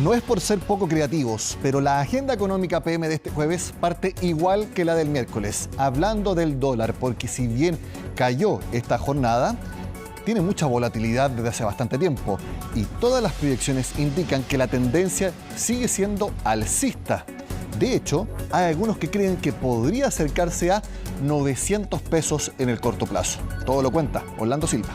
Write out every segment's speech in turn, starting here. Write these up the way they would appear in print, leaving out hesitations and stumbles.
No es por ser poco creativos, pero la agenda económica PM de este jueves parte igual que la del miércoles, hablando del dólar, porque si bien cayó esta jornada, tiene mucha volatilidad desde hace bastante tiempo y todas las proyecciones indican que la tendencia sigue siendo alcista. De hecho, hay algunos que creen que podría acercarse a 900 pesos en el corto plazo. Todo lo cuenta Orlando Silva.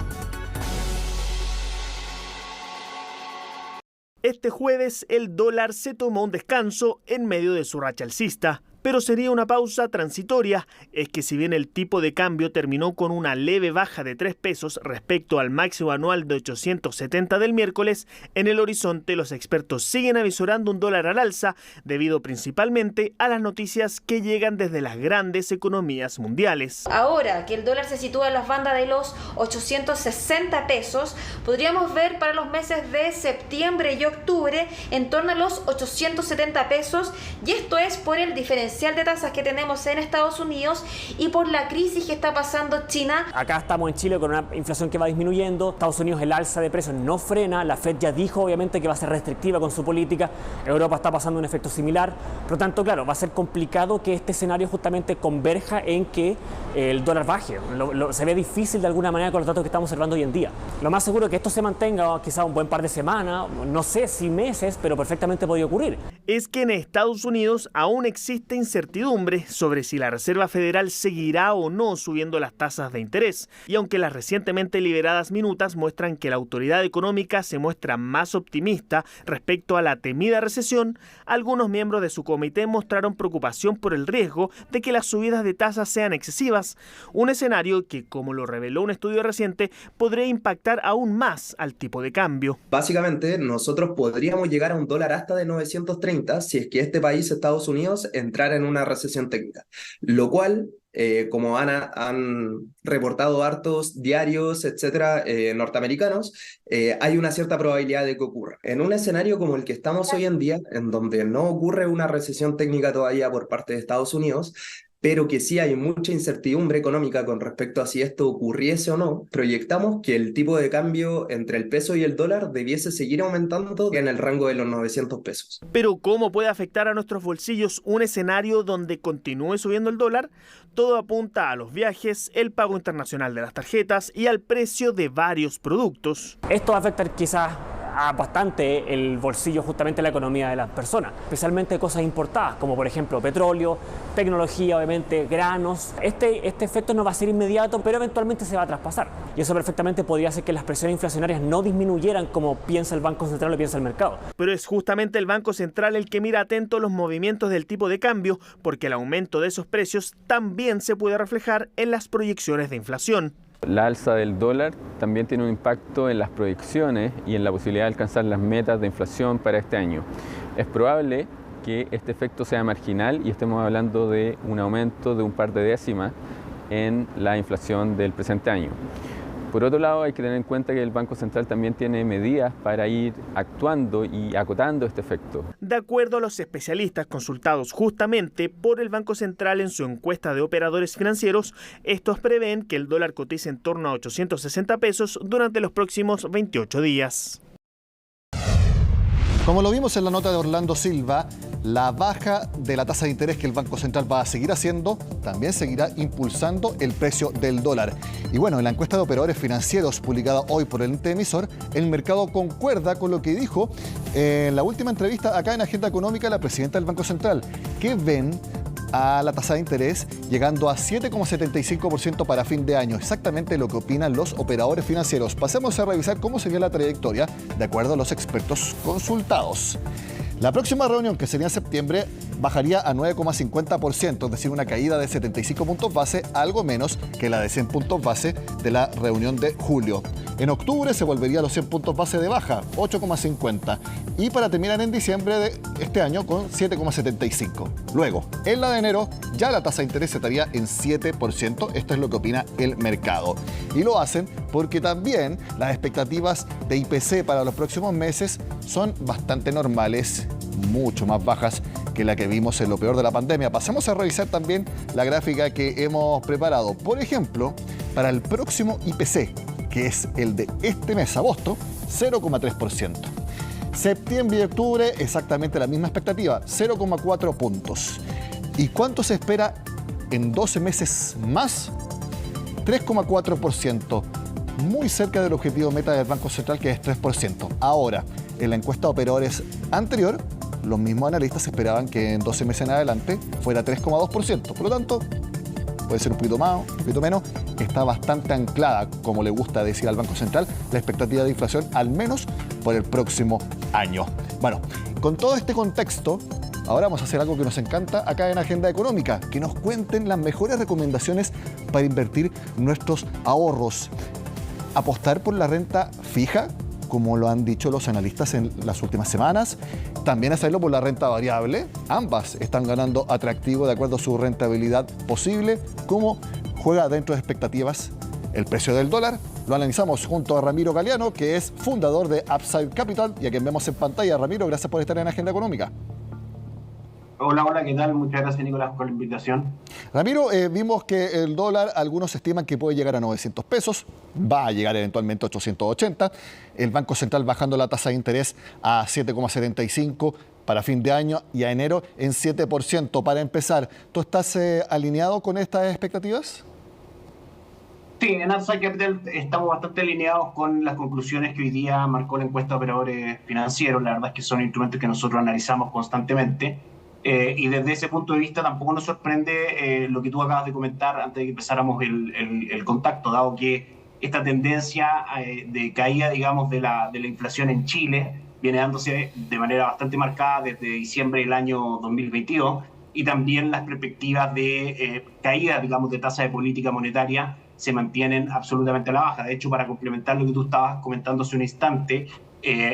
Este jueves el dólar se tomó un descanso en medio de su racha alcista, pero sería una pausa transitoria. Es que si bien el tipo de cambio terminó con una leve baja de 3 pesos respecto al máximo anual de 870 del miércoles, en el horizonte los expertos siguen avisorando un dólar al alza debido principalmente a las noticias que llegan desde las grandes economías mundiales. Ahora que el dólar se sitúa en las bandas de los 860 pesos, podríamos ver para los meses de septiembre y octubre en torno a los 870 pesos, y esto es por el diferencial de tasas que tenemos en Estados Unidos y por la crisis que está pasando China. Acá estamos en Chile con una inflación que va disminuyendo. Estados Unidos, el alza de precios no frena. La Fed ya dijo obviamente que va a ser restrictiva con su política. Europa está pasando un efecto similar. Por lo tanto, claro, va a ser complicado que este escenario justamente converja en que el dólar baje. Se ve difícil de alguna manera con los datos que estamos observando hoy en día. Lo más seguro es que esto se mantenga quizá un buen par de semanas, no sé si meses, pero perfectamente podría ocurrir. Es que en Estados Unidos aún existe incertidumbre sobre si la Reserva Federal seguirá o no subiendo las tasas de interés. Y aunque las recientemente liberadas minutas muestran que la autoridad económica se muestra más optimista respecto a la temida recesión, algunos miembros de su comité mostraron preocupación por el riesgo de que las subidas de tasas sean excesivas, un escenario que, como lo reveló un estudio reciente, podría impactar aún más al tipo de cambio. Básicamente, nosotros podríamos llegar a un dólar hasta de 930 si es que este país, Estados Unidos, entrara en una recesión técnica, lo cual, como han reportado hartos diarios, etcétera, norteamericanos, hay una cierta probabilidad de que ocurra. En un escenario como el que estamos hoy en día, en donde no ocurre una recesión técnica todavía por parte de Estados Unidos, pero que sí hay mucha incertidumbre económica con respecto a si esto ocurriese o no, proyectamos que el tipo de cambio entre el peso y el dólar debiese seguir aumentando en el rango de los 900 pesos. Pero ¿cómo puede afectar a nuestros bolsillos un escenario donde continúe subiendo el dólar? Todo apunta a los viajes, el pago internacional de las tarjetas y al precio de varios productos. Esto va a afectar quizás bastante el bolsillo, justamente la economía de las personas, especialmente cosas importadas como por ejemplo petróleo, tecnología, obviamente granos. Este efecto no va a ser inmediato, pero eventualmente se va a traspasar, y eso perfectamente podría hacer que las presiones inflacionarias no disminuyeran como piensa el Banco Central o piensa el mercado. Pero es justamente el Banco Central el que mira atento los movimientos del tipo de cambio, porque el aumento de esos precios también se puede reflejar en las proyecciones de inflación. La alza del dólar también tiene un impacto en las proyecciones y en la posibilidad de alcanzar las metas de inflación para este año. Es probable que este efecto sea marginal y estemos hablando de un aumento de un par de décimas en la inflación del presente año. Por otro lado, hay que tener en cuenta que el Banco Central también tiene medidas para ir actuando y acotando este efecto. De acuerdo a los especialistas consultados justamente por el Banco Central en su encuesta de operadores financieros, estos prevén que el dólar cotice en torno a 860 pesos durante los próximos 28 días. Como lo vimos en la nota de Orlando Silva, la baja de la tasa de interés que el Banco Central va a seguir haciendo también seguirá impulsando el precio del dólar. Y bueno, en la encuesta de operadores financieros publicada hoy por el ente emisor, el mercado concuerda con lo que dijo en la última entrevista acá en Agenda Económica la presidenta del Banco Central, que ven a la tasa de interés llegando a 7,75% para fin de año, exactamente lo que opinan los operadores financieros. Pasemos a revisar cómo sería la trayectoria de acuerdo a los expertos consultados. La próxima reunión, que sería en septiembre, bajaría a 9,50%, es decir, una caída de 75 puntos base, algo menos que la de 100 puntos base de la reunión de julio. En octubre se volvería a los 100 puntos base de baja, 8,50. Y para terminar en diciembre de este año con 7,75. Luego, en la de enero, ya la tasa de interés estaría en 7%. Esto es lo que opina el mercado. Y lo hacen porque también las expectativas de IPC para los próximos meses son bastante normales, mucho más bajas que la que vimos en lo peor de la pandemia. Pasemos a revisar también la gráfica que hemos preparado. Por ejemplo, para el próximo IPC, que es el de este mes, agosto, 0,3%. Septiembre y octubre, exactamente la misma expectativa, 0,4 puntos. ¿Y cuánto se espera en 12 meses más? 3,4%, muy cerca del objetivo meta del Banco Central, que es 3%. Ahora, en la encuesta de operadores anterior, los mismos analistas esperaban que en 12 meses en adelante fuera 3,2%. Por lo tanto, puede ser un poquito más, un poquito menos. Está bastante anclada, como le gusta decir al Banco Central, la expectativa de inflación, al menos por el próximo año. Bueno, con todo este contexto, ahora vamos a hacer algo que nos encanta acá en Agenda Económica, que nos cuenten las mejores recomendaciones para invertir nuestros ahorros. Apostar por la renta fija, como lo han dicho los analistas en las últimas semanas. También hacerlo por la renta variable. Ambas están ganando atractivo de acuerdo a su rentabilidad posible. ¿Cómo juega dentro de expectativas el precio del dólar? Lo analizamos junto a Ramiro Galeano, que es fundador de Upside Capital y a quien vemos en pantalla. Ramiro, gracias por estar en Agenda Económica. Hola, ¿qué tal? Muchas gracias, Nicolás, por la invitación. Ramiro, vimos que el dólar, algunos estiman que puede llegar a 900 pesos, va a llegar eventualmente a 880. El Banco Central bajando la tasa de interés a 7,75 para fin de año y a enero en 7%. Para empezar, ¿tú estás alineado con estas expectativas? Sí, en Upside Capital estamos bastante alineados con las conclusiones que hoy día marcó la encuesta de operadores financieros. La verdad es que son instrumentos que nosotros analizamos constantemente. Y desde ese punto de vista tampoco nos sorprende lo que tú acabas de comentar antes de que empezáramos el contacto, dado que esta tendencia de caída, digamos, de la inflación en Chile viene dándose de manera bastante marcada desde diciembre del año 2022, y también las perspectivas de caída, digamos, de tasa de política monetaria se mantienen absolutamente a la baja. De hecho, para complementar lo que tú estabas comentando hace un instante,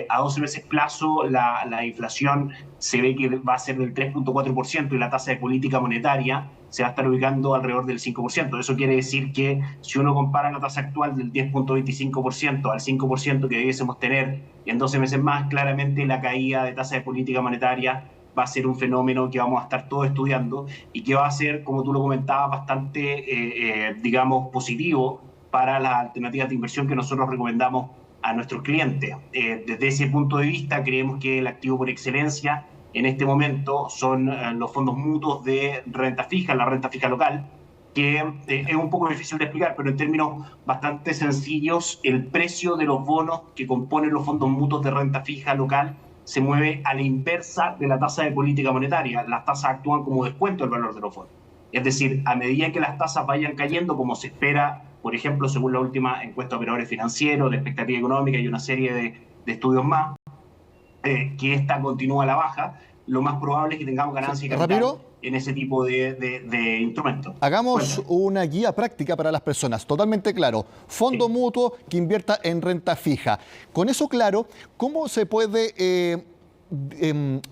a 12 meses plazo la inflación se ve que va a ser del 3,4% y la tasa de política monetaria se va a estar ubicando alrededor del 5%. Eso quiere decir que si uno compara la tasa actual del 10,25% al 5% que debiésemos tener en 12 meses más, claramente la caída de tasa de política monetaria va a ser un fenómeno que vamos a estar todos estudiando y que va a ser, como tú lo comentabas, bastante, digamos, positivo para las alternativas de inversión que nosotros recomendamos a nuestros clientes. Desde ese punto de vista, creemos que el activo por excelencia en este momento son los fondos mutuos de renta fija, la renta fija local, que es un poco difícil de explicar, pero en términos bastante sencillos, el precio de los bonos que componen los fondos mutuos de renta fija local se mueve a la inversa de la tasa de política monetaria. Las tasas actúan como descuento del valor de los fondos. Es decir, a medida que las tasas vayan cayendo, como se espera, por ejemplo, según la última encuesta de operadores financieros, de expectativa económica y una serie de estudios más, que esta continúa a la baja, lo más probable es que tengamos ganancia y capital en ese tipo de instrumentos. Hagamos una guía práctica para las personas, totalmente claro. Fondo mutuo que invierta en renta fija. Con eso claro, ¿cómo se puede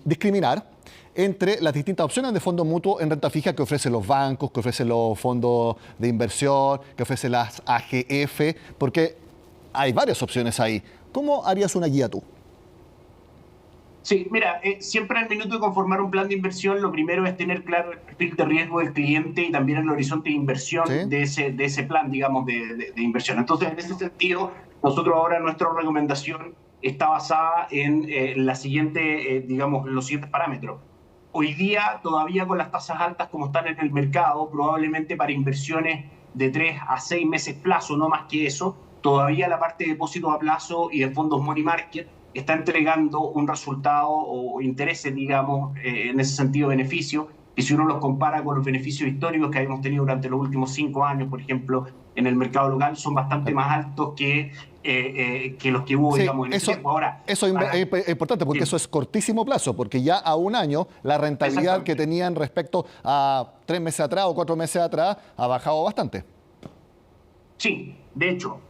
discriminar entre las distintas opciones de fondo mutuo en renta fija que ofrecen los bancos, que ofrecen los fondos de inversión, que ofrecen las AGF? Porque hay varias opciones ahí. ¿Cómo harías una guía tú? Sí, mira, siempre al minuto de conformar un plan de inversión, lo primero es tener claro el perfil de riesgo del cliente y también el horizonte de inversión de ese plan, digamos, de inversión. Entonces, en ese sentido, nosotros ahora nuestra recomendación está basada en la siguiente, digamos, los siguientes parámetros. Hoy día, todavía con las tasas altas como están en el mercado, probablemente para inversiones de 3 a 6 meses plazo, no más que eso, todavía la parte de depósitos a plazo y de fondos money market está entregando un resultado o intereses, digamos, en ese sentido beneficio, y si uno los compara con los beneficios históricos que habíamos tenido durante los últimos 5 años, por ejemplo, en el mercado local, son bastante más altos que los que hubo, digamos, en ese tiempo. Ahora, eso es importante porque eso es cortísimo plazo, porque ya a un año la rentabilidad que tenían respecto a 3 meses atrás o 4 meses atrás ha bajado bastante. Sí, de hecho,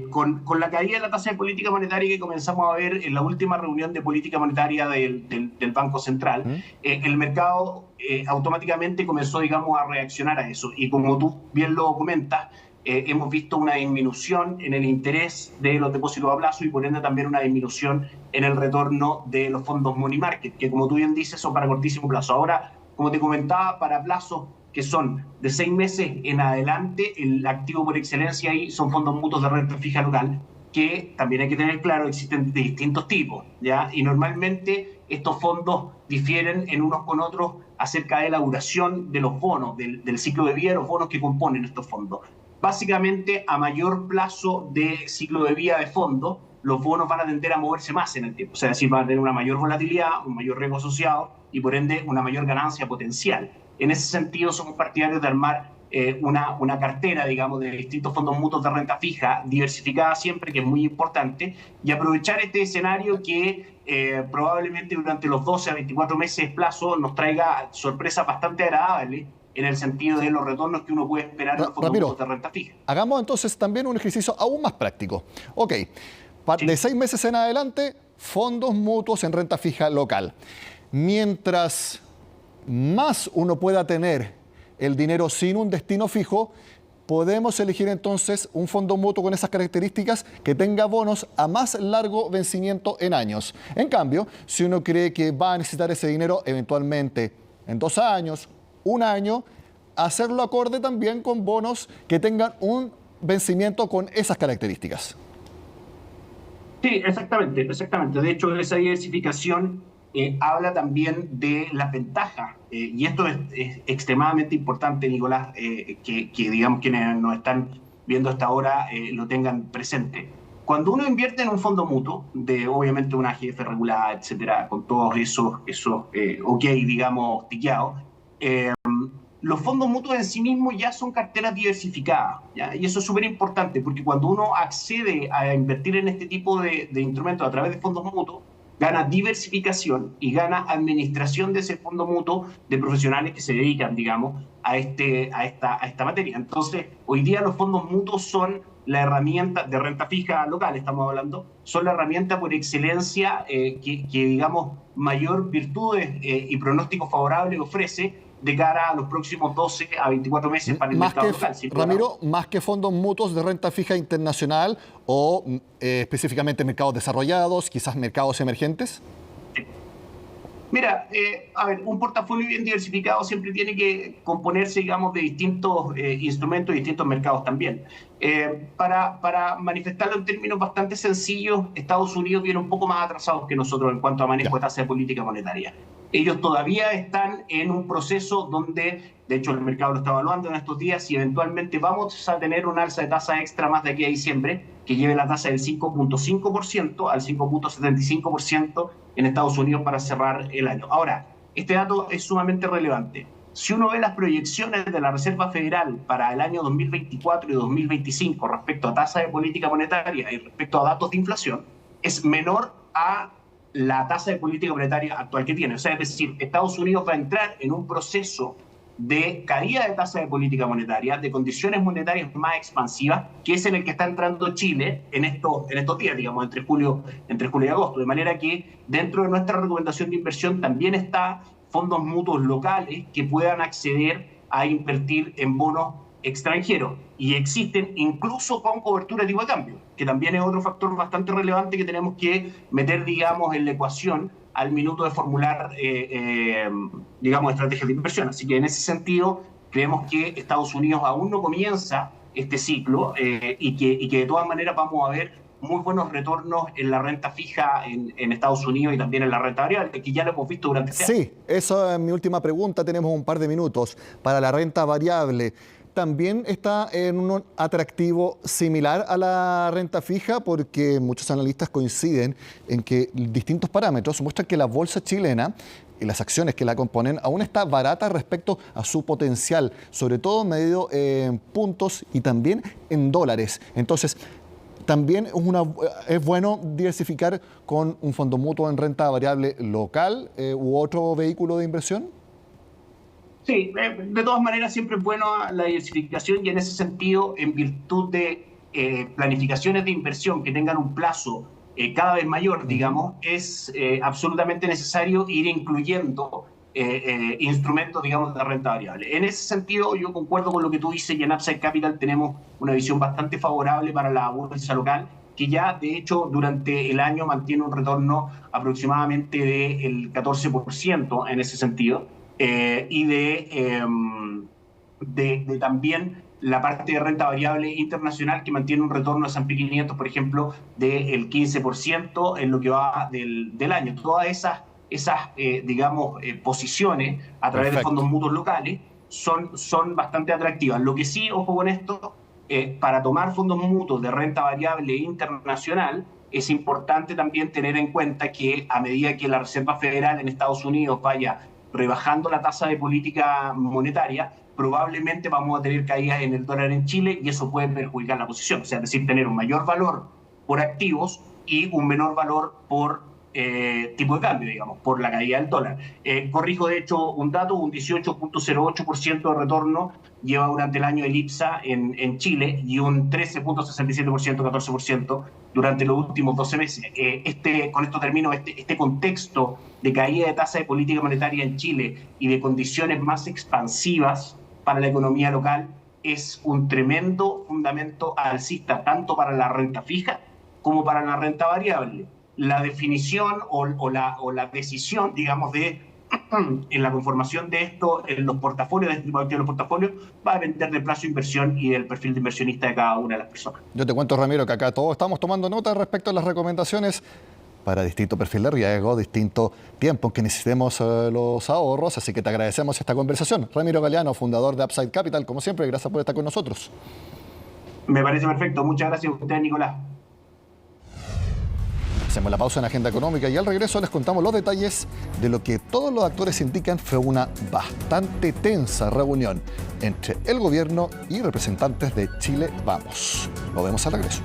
con la caída de la tasa de política monetaria que comenzamos a ver en la última reunión de política monetaria del Banco Central, el mercado automáticamente comenzó, digamos, a reaccionar a eso. Y como tú bien lo comentas, hemos visto una disminución en el interés de los depósitos a plazo y por ende también una disminución en el retorno de los fondos money market, que como tú bien dices son para cortísimo plazo. Ahora, como te comentaba, para plazos que son de 6 meses en adelante, el activo por excelencia ahí son fondos mutuos de renta fija local, que también hay que tener claro, existen de distintos tipos, ¿ya? Y normalmente estos fondos difieren en unos con otros acerca de la duración de los bonos, del ciclo de vida de los bonos que componen estos fondos. Básicamente, a mayor plazo de ciclo de vida de fondos, los bonos van a tender a moverse más en el tiempo, o sea, es decir, van a tener una mayor volatilidad, un mayor riesgo asociado y por ende una mayor ganancia potencial. En ese sentido, somos partidarios de armar una cartera, digamos, de distintos fondos mutuos de renta fija, diversificada siempre, que es muy importante, y aprovechar este escenario que probablemente durante los 12 a 24 meses de plazo nos traiga sorpresas bastante agradables en el sentido de los retornos que uno puede esperar en los fondos mutuos de renta fija. Hagamos entonces también un ejercicio aún más práctico. Ok, de 6 meses en adelante, fondos mutuos en renta fija local. Mientras más uno pueda tener el dinero sin un destino fijo, podemos elegir entonces un fondo mutuo con esas características que tenga bonos a más largo vencimiento en años. En cambio, si uno cree que va a necesitar ese dinero eventualmente en 2 años, 1 año, hacerlo acorde también con bonos que tengan un vencimiento con esas características. Sí, exactamente. De hecho, esa diversificación habla también de las ventajas, y esto es extremadamente importante, Nicolás, que digamos quienes nos están viendo hasta ahora lo tengan presente. Cuando uno invierte en un fondo mutuo, de obviamente una AGF regulada, etcétera, con todos esos ok, digamos, tiqueados, los fondos mutuos en sí mismos ya son carteras diversificadas, ¿ya? Y eso es súper importante, porque cuando uno accede a invertir en este tipo de instrumentos a través de fondos mutuos, gana diversificación y gana administración de ese fondo mutuo de profesionales que se dedican, digamos, a esta materia. Entonces, hoy día los fondos mutuos son la herramienta de renta fija local, estamos hablando, son la herramienta por excelencia que digamos, mayor virtudes y pronóstico favorable ofrece de cara a los próximos 12 a 24 meses para el mercado local. Ramiro, más que fondos mutuos de renta fija internacional o específicamente mercados desarrollados, quizás mercados emergentes. Mira, a ver, un portafolio bien diversificado siempre tiene que componerse, digamos, de distintos instrumentos y distintos mercados también. Para manifestarlo en términos bastante sencillos, Estados Unidos viene un poco más atrasados que nosotros en cuanto a manejo de tasa de política monetaria. Ellos todavía están en un proceso donde, de hecho el mercado lo está evaluando en estos días, y eventualmente vamos a tener un alza de tasa extra más de aquí a diciembre, que lleve la tasa del 5.5% al 5.75% en Estados Unidos para cerrar el año. Ahora, este dato es sumamente relevante. Si uno ve las proyecciones de la Reserva Federal para el año 2024 y 2025 respecto a tasa de política monetaria y respecto a datos de inflación, es menor a la tasa de política monetaria actual que tiene. O sea, es decir, Estados Unidos va a entrar en un proceso de caída de tasa de política monetaria, de condiciones monetarias más expansivas, que es en el que está entrando Chile en estos días, digamos, entre julio y agosto. De manera que dentro de nuestra recomendación de inversión también está fondos mutuos locales que puedan acceder a invertir en bonos extranjeros. Y existen incluso con cobertura de tipo de cambio, que también es otro factor bastante relevante que tenemos que meter, digamos, en la ecuación al minuto de formular, digamos, estrategias de inversión. Así que en ese sentido, creemos que Estados Unidos aún no comienza este ciclo y que de todas maneras vamos a ver muy buenos retornos en la renta fija en Estados Unidos y también en la renta variable, que ya lo hemos visto durante este año. Sí, esa es mi última pregunta. Tenemos un par de minutos para la renta variable. También está en un atractivo similar a la renta fija, porque muchos analistas coinciden en que distintos parámetros muestran que la bolsa chilena y las acciones que la componen aún está barata respecto a su potencial, sobre todo medido en puntos y también en dólares. Entonces, también es bueno diversificar con un fondo mutuo en renta variable local u otro vehículo de inversión. Sí, de todas maneras siempre es bueno la diversificación, y en ese sentido, en virtud de planificaciones de inversión que tengan un plazo cada vez mayor, digamos, es absolutamente necesario ir incluyendo instrumentos, digamos, de renta variable. En ese sentido, yo concuerdo con lo que tú dices, y en Upside Capital tenemos una visión bastante favorable para la bolsa local, que ya, de hecho, durante el año mantiene un retorno aproximadamente del 14% en ese sentido. Y de también la parte de renta variable internacional, que mantiene un retorno de S&P 500, por ejemplo, del 15% en lo que va del año. Todas esas posiciones a través de fondos mutuos locales son bastante atractivas. Lo que sí, ojo con esto, para tomar fondos mutuos de renta variable internacional, es importante también tener en cuenta que a medida que la Reserva Federal en Estados Unidos vaya rebajando la tasa de política monetaria, probablemente vamos a tener caídas en el dólar en Chile y eso puede perjudicar la posición. O sea, es decir, tener un mayor valor por activos y un menor valor por tipo de cambio, digamos, por la caída del dólar. Corrijo, de hecho, un dato, un 18.08% de retorno lleva durante el año el IPSA en Chile y un 13.67%, 14% durante los últimos 12 meses. Con esto termino, este contexto de caída de tasa de política monetaria en Chile y de condiciones más expansivas para la economía local es un tremendo fundamento alcista, tanto para la renta fija como para la renta variable. La definición o la decisión, digamos, en la conformación de esto, en los portafolios, de este tipo de activos en los portafolios, va a depender del plazo de inversión y del perfil de inversionista de cada una de las personas. Yo te cuento, Ramiro, que acá todos estamos tomando nota respecto a las recomendaciones para distinto perfil de riesgo, distinto tiempo en que necesitemos los ahorros, así que te agradecemos esta conversación. Ramiro Galeano, fundador de Upside Capital, como siempre, gracias por estar con nosotros. Me parece perfecto. Muchas gracias a usted, Nicolás. Hacemos la pausa en Agenda Económica y al regreso les contamos los detalles de lo que todos los actores indican fue una bastante tensa reunión entre el gobierno y representantes de Chile Vamos. Lo vemos al regreso.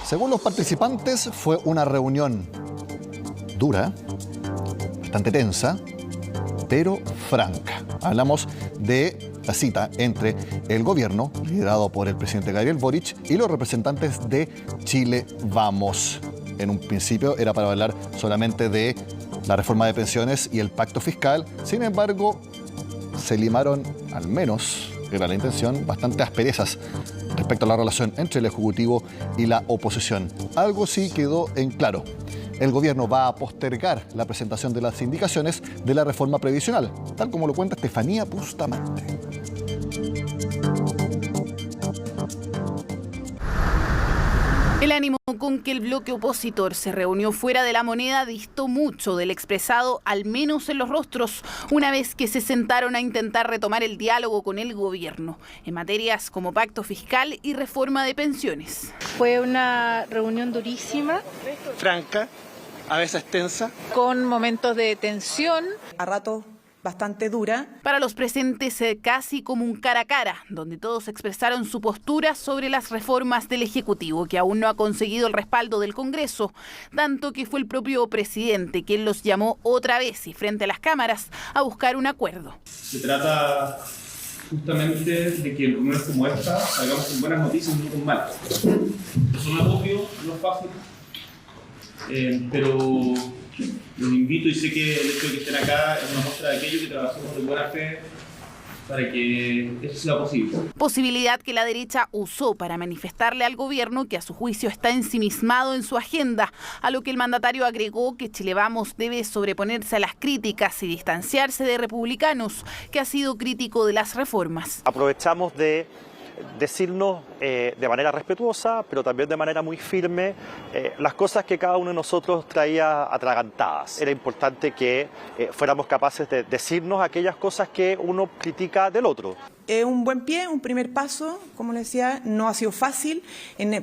Según los participantes, fue una reunión dura, bastante tensa, pero franca. Hablamos de la cita entre el gobierno, liderado por el presidente Gabriel Boric, y los representantes de Chile Vamos. En un principio era para hablar solamente de la reforma de pensiones y el pacto fiscal. Sin embargo, se limaron, al menos era la intención, bastante asperezas respecto a la relación entre el Ejecutivo y la oposición. Algo sí quedó en claro. El gobierno va a postergar la presentación de las indicaciones de la reforma previsional, tal como lo cuenta Estefanía Bustamante. El ánimo con que el bloque opositor se reunió fuera de la moneda distó mucho del expresado, al menos en los rostros, una vez que se sentaron a intentar retomar el diálogo con el gobierno en materias como pacto fiscal y reforma de pensiones. Fue una reunión durísima, franca, a veces tensa, con momentos de tensión, a rato bastante dura. Para los presentes, casi como un cara a cara, donde todos expresaron su postura sobre las reformas del Ejecutivo, que aún no ha conseguido el respaldo del Congreso, tanto que fue el propio presidente quien los llamó otra vez y frente a las cámaras a buscar un acuerdo. Se trata justamente de que en reuniones como esta salgamos con buenas noticias y no con malas. Eso no es obvio, no es fácil, pero los invito y sé que el hecho de que estén acá es una muestra de aquello que trabajemos de buena fe para que eso sea posible. Posibilidad que la derecha usó para manifestarle al gobierno que a su juicio está ensimismado en su agenda, a lo que el mandatario agregó que Chile Vamos debe sobreponerse a las críticas y distanciarse de republicanos, que ha sido crítico de las reformas. Aprovechamos de decirnos de manera respetuosa, pero también de manera muy firme, las cosas que cada uno de nosotros traía atragantadas. Era importante que fuéramos capaces de decirnos aquellas cosas que uno critica del otro. Un buen pie, un primer paso, como les decía, no ha sido fácil.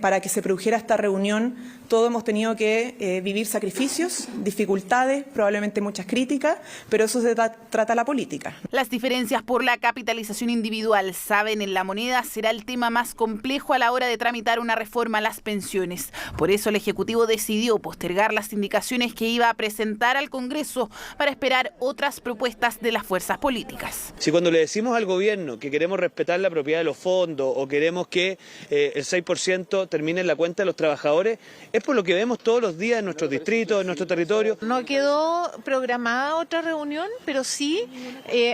Para que se produjera esta reunión, todos hemos tenido que vivir sacrificios, dificultades, probablemente muchas críticas, pero eso se trata la política. Las diferencias por la capitalización individual, saben, en la moneda será el tema más complejo a la hora de tramitar una reforma a las pensiones. Por eso el Ejecutivo decidió postergar las indicaciones que iba a presentar al Congreso para esperar otras propuestas de las fuerzas políticas. Si cuando le decimos al gobierno que queremos respetar la propiedad de los fondos o queremos que el 6% termine en la cuenta de los trabajadores, es por lo que vemos todos los días en nuestros distritos, en nuestro territorio. No quedó programada otra reunión, pero sí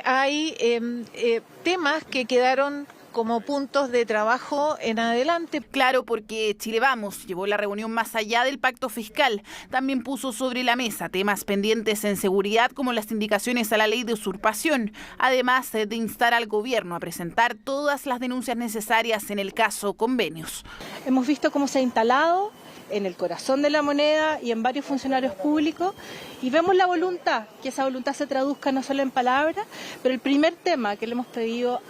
hay temas que quedaron como puntos de trabajo en adelante. Claro, porque Chile Vamos llevó la reunión más allá del pacto fiscal. También puso sobre la mesa temas pendientes en seguridad como las indicaciones a la ley de usurpación, además de instar al gobierno a presentar todas las denuncias necesarias en el caso Convenios. Hemos visto cómo se ha instalado en el corazón de la moneda y en varios funcionarios públicos, y vemos la voluntad, que esa voluntad se traduzca no solo en palabras, pero el primer tema que le hemos pedido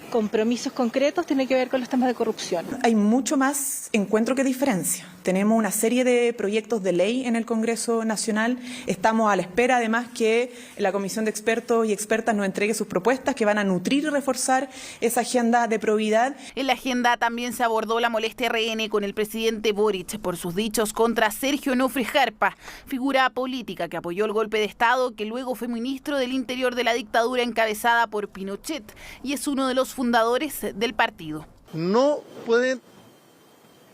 compromisos concretos tiene que ver con los temas de corrupción. Hay mucho más encuentro que diferencia. Tenemos una serie de proyectos de ley en el Congreso Nacional. Estamos a la espera, además, que la Comisión de Expertos y Expertas nos entregue sus propuestas que van a nutrir y reforzar esa agenda de probidad. En la agenda también se abordó la molestia RN con el presidente Boric por sus dichos contra Sergio Onofre Jarpa, figura política que apoyó el golpe de Estado, que luego fue ministro del Interior de la dictadura encabezada por Pinochet y es uno de los fundadores del partido. No pueden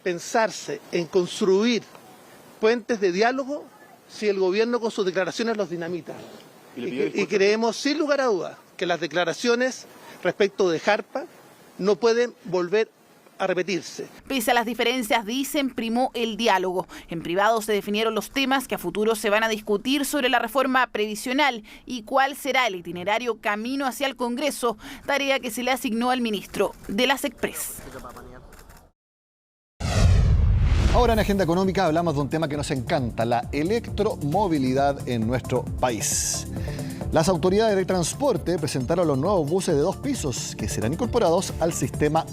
pensarse en construir puentes de diálogo si el gobierno con sus declaraciones los dinamita. Y creemos sin lugar a dudas que las declaraciones respecto de Jarpa no pueden volver a repetirse. Pese a las diferencias, dicen, primó el diálogo. En privado se definieron los temas que a futuro se van a discutir sobre la reforma previsional y cuál será el itinerario camino hacia el Congreso, tarea que se le asignó al ministro de las Express. Ahora en Agenda Económica hablamos de un tema que nos encanta, la electromovilidad en nuestro país. Las autoridades de transporte presentaron los nuevos buses de 2 pisos que serán incorporados al sistema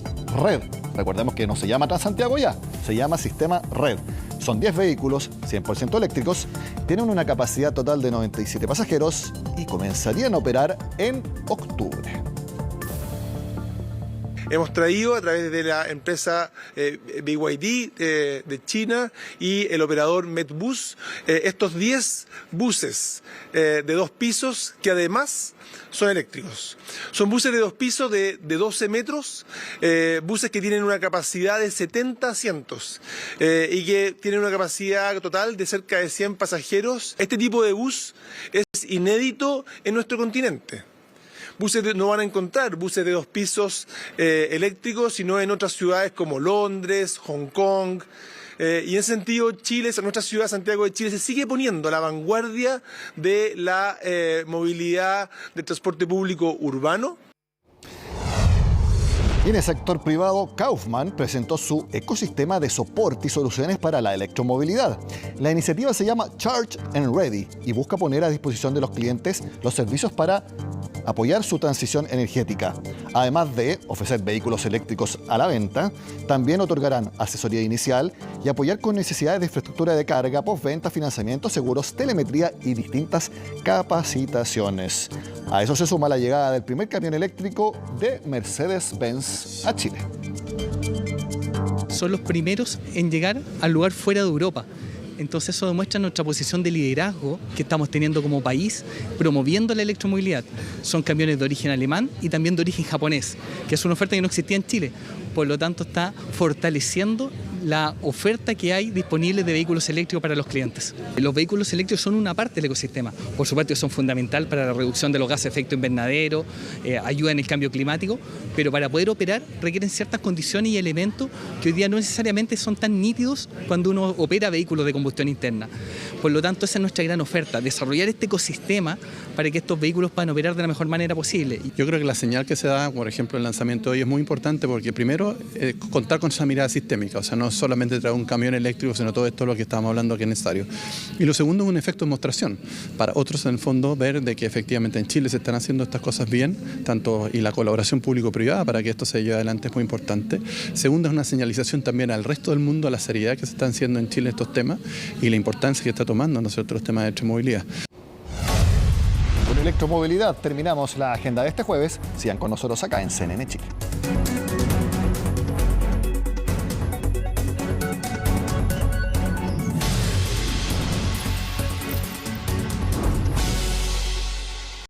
RED. Recordemos que no se llama Transantiago ya, se llama sistema RED. Son 10 vehículos, 100% eléctricos, tienen una capacidad total de 97 pasajeros y comenzarían a operar en octubre. Hemos traído a través de la empresa BYD de China y el operador Medbus estos 10 buses de 2 pisos que además son eléctricos. Son buses de 2 pisos de 12 metros, buses que tienen una capacidad de 70 asientos y que tienen una capacidad total de cerca de 100 pasajeros. Este tipo de bus es inédito en nuestro continente. No van a encontrar buses de 2 pisos eléctricos, sino en otras ciudades como Londres, Hong Kong. Y en ese sentido, Chile, nuestra ciudad, Santiago de Chile, se sigue poniendo a la vanguardia de la movilidad del transporte público urbano. Y en el sector privado, Kaufman presentó su ecosistema de soporte y soluciones para la electromovilidad. La iniciativa se llama Charge and Ready y busca poner a disposición de los clientes los servicios para apoyar su transición energética. Además de ofrecer vehículos eléctricos a la venta, también otorgarán asesoría inicial y apoyar con necesidades de infraestructura de carga, postventa, financiamiento, seguros, telemetría y distintas capacitaciones. A eso se suma la llegada del primer camión eléctrico de Mercedes-Benz a Chile. Son los primeros en llegar al lugar fuera de Europa. Entonces eso demuestra nuestra posición de liderazgo que estamos teniendo como país promoviendo la electromovilidad. Son camiones de origen alemán y también de origen japonés, que es una oferta que no existía en Chile. Por lo tanto, está fortaleciendo la oferta que hay disponible de vehículos eléctricos para los clientes. Los vehículos eléctricos son una parte del ecosistema. Por supuesto, son fundamental para la reducción de los gases de efecto invernadero, ayudan en el cambio climático, pero para poder operar requieren ciertas condiciones y elementos que hoy día no necesariamente son tan nítidos cuando uno opera vehículos de combustión interna. Por lo tanto, esa es nuestra gran oferta, desarrollar este ecosistema para que estos vehículos puedan operar de la mejor manera posible. Yo creo que la señal que se da, por ejemplo, el lanzamiento de hoy es muy importante porque primero, contar con esa mirada sistémica, o sea, no solamente traer un camión eléctrico, sino todo esto lo que estábamos hablando que es necesario. Y lo segundo es un efecto de demostración, para otros en el fondo ver de que efectivamente en Chile se están haciendo estas cosas bien, y la colaboración público-privada para que esto se lleve adelante es muy importante. Segundo es una señalización también al resto del mundo a la seriedad que se están haciendo en Chile estos temas y la importancia que está tomando nosotros los temas de electromovilidad. Con electromovilidad terminamos la agenda de este jueves. Sigan con nosotros acá en CNN Chile.